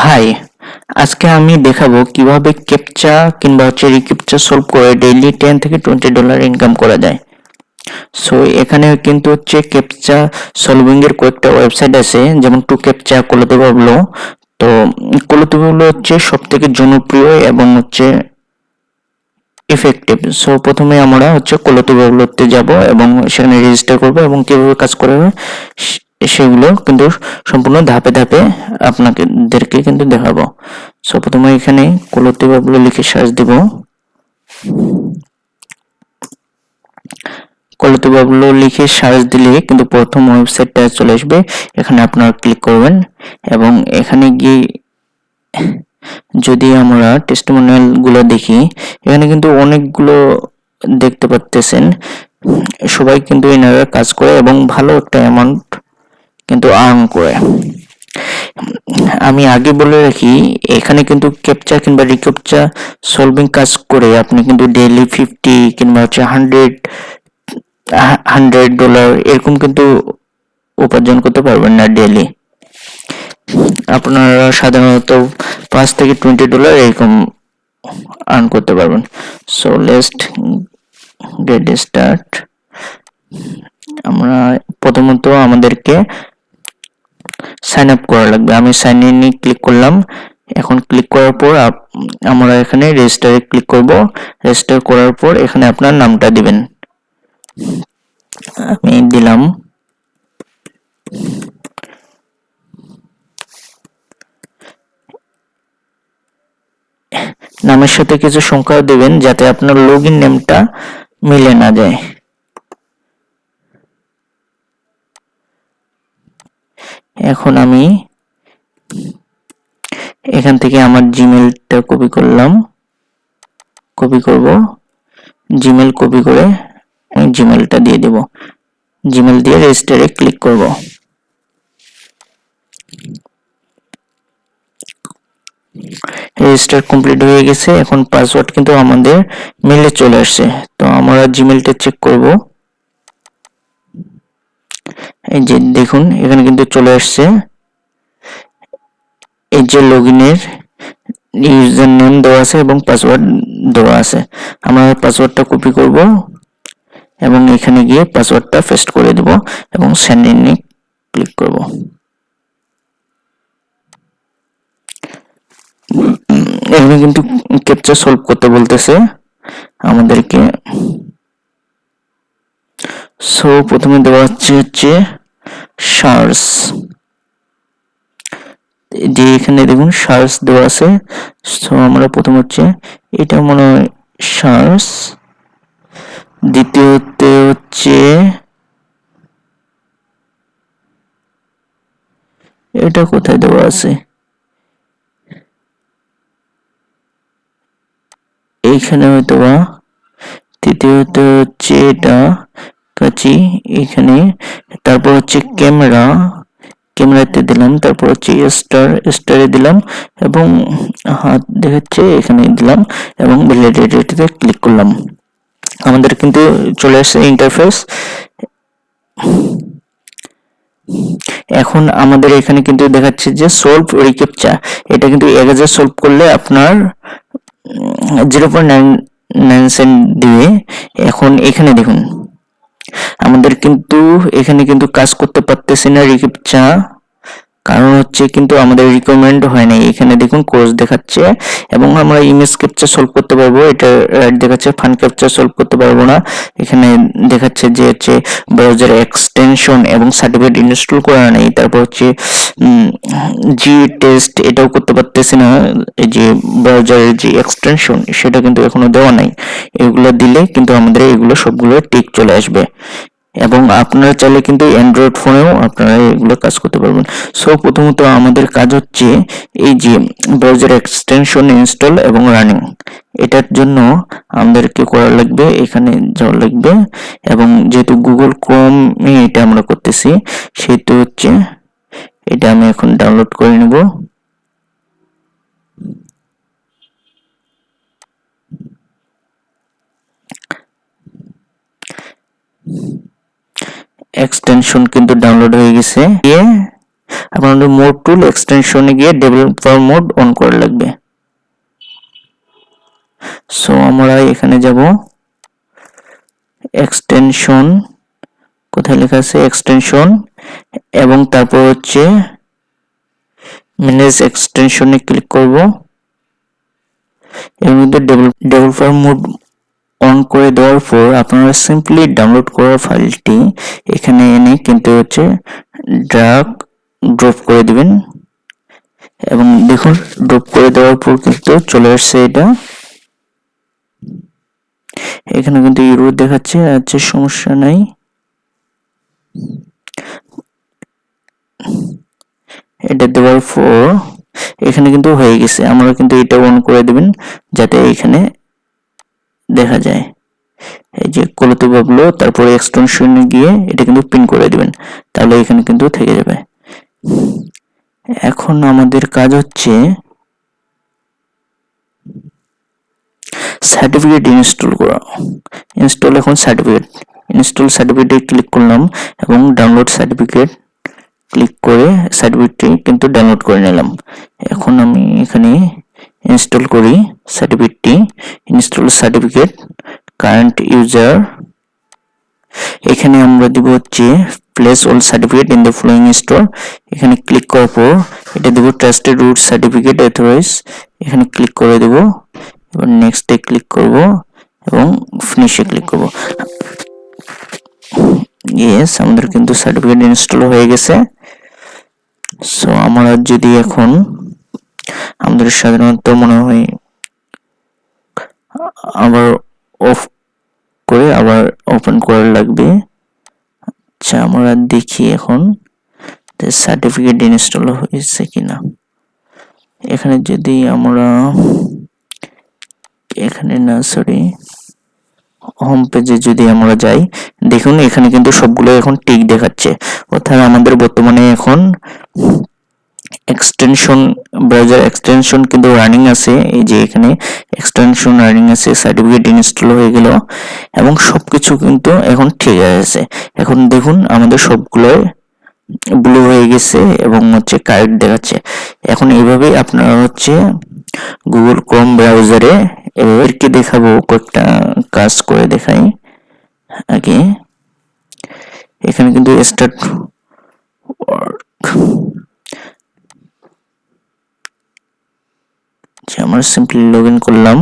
High, আজকে আমি দেখাবো কিভাবে ক্যাপচা কিংবা রিক্যাপচা সলভ করে ডেইলি $10 থেকে $20 ইনকাম করা যায়। সো এখানে কিন্তু ক্যাপচা সলভিং এর কয়েকটা ওয়েবসাইট আছে, যেমন টু ক্যাপচা, কলতে বাবলো। তো কলতে বাবলো সব থেকে জনপ্রিয় এবং ইফেক্টিভ। সো প্রথমে আমরা কলতে বাবলোতে যাব এবং সেখানে রেজিস্টার করব এবং কিভাবে কাজ করে সেগুলো কিন্তু সম্পূর্ণ ধাপে ধাপে আপনাদেরকে কিন্তু দেখাবো। সো প্রথমে এখানে কলতে বাবলো লিখে সার্চ দিব। কলতে বাবলো লিখে সার্চ দিলে কিন্তু প্রথম ওয়েবসাইটটা চলে আসবে। এখানে আপনারা ক্লিক করবেন এবং এখানে গিয়ে যদি আমরা টেস্টিমোনিয়াল গুলো দেখি, এখানে কিন্তু অনেকগুলো দেখতে পাচ্ছেন। সবাই কিন্তু এনারা কাজ করে এবং ভালো একটা অ্যামাউন্ট কিন্তু আর্ন করে। আমি আগে বলে রাখি, এখানে কিন্তু ক্যাপচা কিংবা রিক্যাপচা সলভিং কাজ করে আপনি কিন্তু ডেইলি 50 কিংবা $100 এরকম কিন্তু উপার্জন করতে পারবেন না ডেইলি। আপনারা সাধারণত $5 থেকে $20 এরকম আর্ন করতে পারবেন। So let's get start. আমরা প্রথমত আমাদেরকে সাইন আপ করা লাগবে। আমি সাইন ইনে ক্লিক করলাম। এখন ক্লিক করার পর আমরা এখানে রেজিস্টারে ক্লিক করব। রেজিস্টার করার পর এখানে আপনার নামটা দিবেন। আমি দিলাম। নামের সাথে কিছু সংখ্যা দেবেন যাতে আপনার লগইন নেমটা মিলে না যায়। এখন আমি এখান থেকে আমার জিমেলটা কপি করলাম। জিমেল কপি করে আমি জিমেলটা দিয়ে দেব। জিমেল দিয়ে রেজিস্টারে ক্লিক করব। রেজিস্টার কমপ্লিট হয়ে গেছে। এখন পাসওয়ার্ড কিন্তু আমাদের মেলে চলে আসছে। তো আমরা জিমেলটা চেক করব। এই যে দেখুন, এখানে কিন্তু চলে আসছে। এই যে লগইনের ইউজার নেম দেওয়া আছে এবং পাসওয়ার্ড দেওয়া আছে। আমরা পাসওয়ার্ডটা কপি করব এবং এখানে গিয়ে পাসওয়ার্ডটা পেস্ট করে দেব এবং সেন্ড ইনে ক্লিক করব। এখানে কিন্তু ক্যাপচা সলভ করতে বলতেছে আমাদেরকে। সো প্রথমে দেওয়া হচ্ছে সার্চ। যে এখানে দেখুন সার্চ দেওয়া আছে। সো আমরা প্রথম এটা মনে হয় সার্চ, দ্বিতীয়তে এটা কোথায় দেওয়া আছে, এইখানে হয়তো বা। তৃতীয়ত এটা কাছি এখানে। তারপর ক্যামেরাতে দিলাম। তারপর স্টারে দিলাম এবং হাত দেখাচ্ছে এখানে দিলাম এবং ভ্যালিডেটে ক্লিক করলাম। আমাদের কিন্তু চলে আসছে ইন্টারফেস। এখন আমাদের এখানে কিন্তু দেখাচ্ছে যে সলভ রিক্যাপচা। এটা কিন্তু 1000 সলভ করলে আপনার 0.9 সেন্ট দিবে। এখন এখানে দেখুন, আমাদের কিন্তু এখানে কিন্তু কাজ করতে পারতেছি না রিক্যাপচা, কারণ কিন্তু আমাদের রিকমেন্ড হয় নাই। এখানে দেখুন কোর্স দেখাচ্ছে এবং আমরা ইমেজ ক্যাপচা সলভ করতে পারবো। এটা রাইট দেখাচ্ছে, ফান ক্যাপচা সলভ করতে পারবো না। এখানে দেখাচ্ছে যে ব্রাউজার এক্সটেনশন এবং সার্টিফিকেট ইনস্টল করা নেই। তারপর জি টেস্ট, এটাও করতে পারতেছি না। এই যে ব্রাউজারের যে এক্সটেনশন সেটা কিন্তু এখনো দেওয়া নাই। এগুলো দিলে কিন্তু আমাদের এগুলো সবগুলো টিক চলে আসবে এবং আপনারা চাইলে কিন্তু অ্যান্ড্রয়েড ফোনেও আপনারা এগুলো কাজ করতে পারবেন। সো প্রথমত আমাদের কাজ এই যে ব্রাউজার এক্সটেনশন ইনস্টল এবং রানিং। এটার জন্য আমাদেরকে করা লাগবে, এখানে যাওয়া লাগবে এবং যেহেতু গুগল ক্রোমে এটা আমরা করতেছি সেহেতু এটা আমি এখন ডাউনলোড করে নেব। এক্সটেনশন কিন্তু ডাউনলোড হয়ে গেছে। আপনাদের মোড টুল এক্সটেনশনে গিয়ে ডেভেলপার মোড অন করা লাগবে। সো আমরা এখানে যাব, এক্সটেনশন, কোথায় লেখা আছে এক্সটেনশন, এবং তারপর হচ্ছে ম্যানেজ এক্সটেনশনে ক্লিক করব। এর মধ্যে ডেভেলপার মোড অন করে দেওয়ার পর আপনারা সিম্পলি ডাউনলোড করা ফাইলটি এখানে এনে কিন্তু হচ্ছে ড্র্যাগ ড্রপ করে দিবেন, এবং দেখুন ড্রপ করে দেওয়ার পর কিন্তু চলে আসছে এটা। এখানে কিন্তু ইউরো দেখাচ্ছে, আচ্ছা সমস্যা নাই। এটা দেওয়ার পর এখানে কিন্তু হয়ে গেছে। আমরা কিন্তু এটা অন করে দিবেন যাতে এখানে দেখা যায়। এই যে কলতে বাবলো, তারপরে এক্সটেনশনে গিয়ে এটা কিন্তু পিন করে দিবেন, তাহলে এখানে কিন্তু থেকে যাবে। এখন আমাদের কাজ হচ্ছে সার্টিফিকেট ইনস্টল করা। ইনস্টল, এখন সার্টিফিকেট ইনস্টল সার্টিফিকেটে ক্লিক করলাম এবং ডাউনলোড সার্টিফিকেট ক্লিক করে সার্টিফিকেটটি কিন্তু ডাউনলোড করে নিলাম। এখন আমি এখানে ইনস্টল করি সার্টিফিকেটটি। ইনস্টল সার্টিফিকেট কারেন্ট ইউজার, এখানে আমরা দিব হচ্ছে place all certificate in the following store. এখানে ক্লিক করার পর এটা দেব ট্রাস্টেড রুট সার্টিফিকেট অথরাইজ, এখানে ক্লিক করে দেব। এবার নেক্সটে ক্লিক করব এবং ফিনিশে ক্লিক করব। ইয়েস, আমাদের কিন্তু সার্টিফিকেট ইনস্টল হয়ে গেছে। সো আমরা যদি এখন আমাদের সাধারণত মনে হয় আবার অফ করে আবার ওপেন করা লাগবে। আচ্ছা আমরা দেখি এখন সার্টিফিকেট ইনস্টল হয়েছে কিনা। এখানে যদি আমরা এখানে না সরি হোম পেজে যদি আমরা যাই, দেখুন এখানে কিন্তু সবগুলো এখন টিক দেখাচ্ছে, অর্থাৎ আমাদের বর্তমানে এখন এক্সটেনশন ব্রাউজার এক্সটেনশন কিন্তু রানিং আছে। এই যে এখানে এক্সটেনশন রানিং আছে, সার্টিফিকেট ইনস্টল হয়ে গেল এবং সবকিছু কিন্তু এখন ঠিক আছে। এখন দেখুন আমাদের সবগুলো ব্লু হয়ে গেছে এবং হচ্ছে কারেক্ট দেখাচ্ছে। এখন এইভাবেই আপনারা হচ্ছে গুগল ক্রোম ব্রাউজারে এবার কি দেখাবো, কয়েকটা কাজ করে দেখাই আগে। এখানে কিন্তু স্টার্ট ওয়ার্ক, আমরা সিম্পলি লগ ইন করলাম।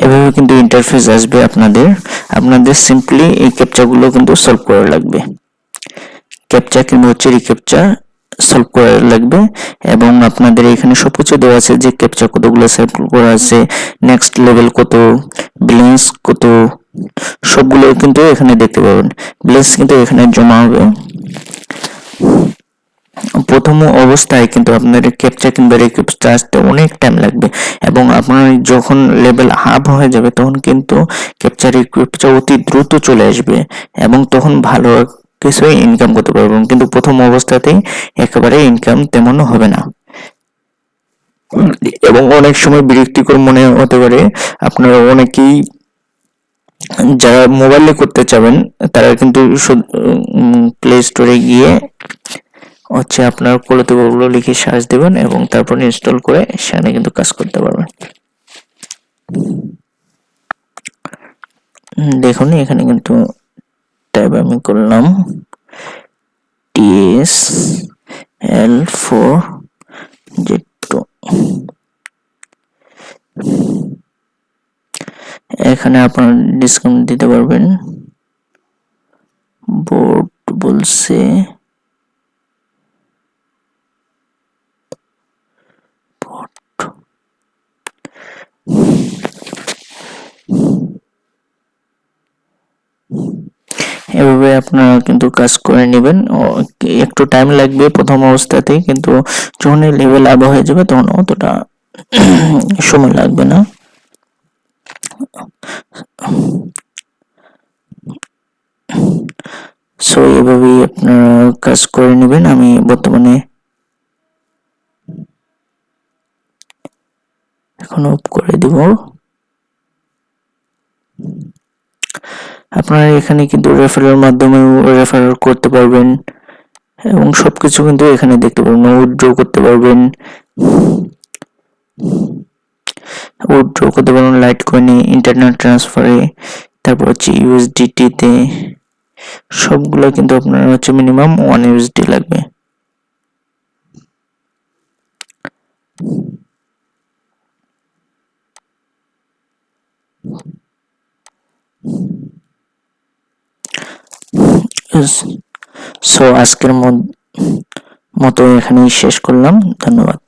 এভাবে কিন্তু ইন্টারফেস আসবে আপনাদের সিম্পলি এই ক্যাপচাগুলো কিন্তু সলভ করা লাগবে। ক্যাপচা কিংবা হচ্ছে রিক্যাপচা সলভ করা লাগবে, এবং আপনাদের এখানে সবকিছু দেওয়া আছে যে ক্যাপচা কতগুলো সলভ করা আছে, নেক্সট লেভেল কত, ব্যালেন্স কত, সবগুলো কিন্তু এখানে দেখতে পাবেন। ব্যালেন্স কিন্তু এখানে জমা হবে। প্রথম অবস্থায় কিন্তু আপনার ক্যাপচা কিংবা রিক্যাপচা আসতে অনেক টাইম লাগবে, এবং আপনার যখন লেভেল আপ হয়ে যাবে তখন কিন্তু ক্যাপচা রিক্যাপচা অতি দ্রুত চলে আসবে এবং তখন ভালো কিছু ইনকাম করতে পারবেন, কিন্তু প্রথম অবস্থাতেই একেবারে ইনকাম তেমন হবে না। এবং অনেক সময় বিরক্তিকর মনে হতে পারে, আপনারা অনেকেই যারা মোবাইলে করতে চাবেন তারা কিন্তু প্লে স্টোরে গিয়ে হচ্ছে আপনার কলতগুলো লিখে সার্চ দেবেন এবং তারপর ইনস্টল করে সেখানে কিন্তু কাজ করতে পারবেন। দেখুন এখানে কিন্তু ট্যাব আমি করলাম TSL4 Z2, এখানে আপনারা ডিসকাউন্ট দিতে পারবেন। বোর্ড বলছে এভাবে আপনারা কিন্তু কাজ করে নেবেন। একটু টাইম লাগবে প্রথম অবস্থাতেই, কিন্তু যখন লেভেল আপ হয়ে যাবে তখন অতটা সময় লাগবে না। সো এভাবেই আপনারা কাজ করে নেবেন। আমি বর্তমানে এখন অফ করে দিব। আপনারা এখানে কিন্তু রেফারের মাধ্যমেও রেফার করতে পারবেন এবং সবকিছু কিন্তু এখানে দেখতে পারবেন। উইথড্র করতে পারবেন, লাইট কয়েনে, ইন্টারনেট ট্রান্সফারে, তারপর হচ্ছে ইউএসডিটি তে, সবগুলো কিন্তু আপনার হচ্ছে মিনিমাম 1 ইউএসডি লাগবে। সো আজকের মতো এখানেই শেষ করলাম। ধন্যবাদ।